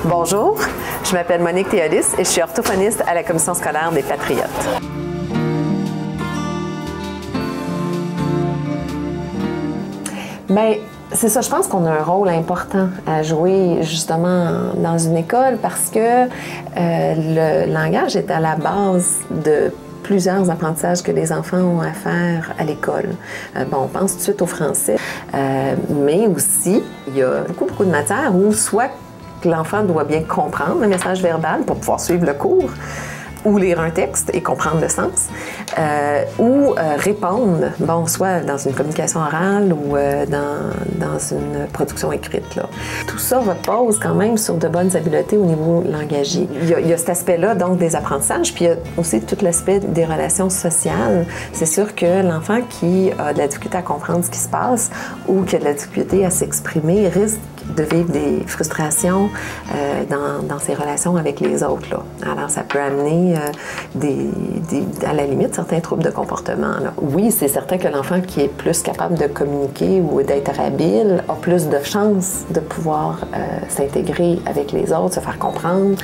Bonjour, je m'appelle Monique Théolis et je suis orthophoniste à la Commission scolaire des Patriotes. Bien, c'est ça, je pense qu'on a un rôle important à jouer justement dans une école parce que le langage est à la base de plusieurs apprentissages que les enfants ont à faire à l'école. On pense tout de suite au français, mais aussi, il y a beaucoup de matières où soit que l'enfant doit bien comprendre le message verbal pour pouvoir suivre le cours, ou lire un texte et comprendre le sens, ou répondre, soit dans une communication orale ou dans une production écrite. Là. Tout ça repose quand même sur de bonnes habiletés au niveau langagier. Il y a cet aspect-là, donc, des apprentissages, puis il y a aussi tout l'aspect des relations sociales. C'est sûr que l'enfant qui a de la difficulté à comprendre ce qui se passe ou qui a de la difficulté à s'exprimer risque de vivre des frustrations dans ses relations avec les autres. Là. Alors, ça peut amener à la limite, certains troubles de comportement. Là. Oui, c'est certain que l'enfant qui est plus capable de communiquer ou d'être habile a plus de chances de pouvoir s'intégrer avec les autres, se faire comprendre,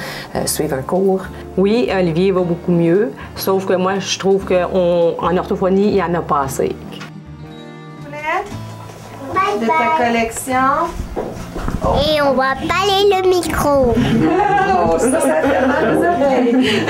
suivre un cours. Oui, Olivier va beaucoup mieux, sauf que moi, je trouve qu'en orthophonie, il n'y en a pas assez. De ta collection. Et on va balayer le micro. Oh, ça fait mal aux oreilles.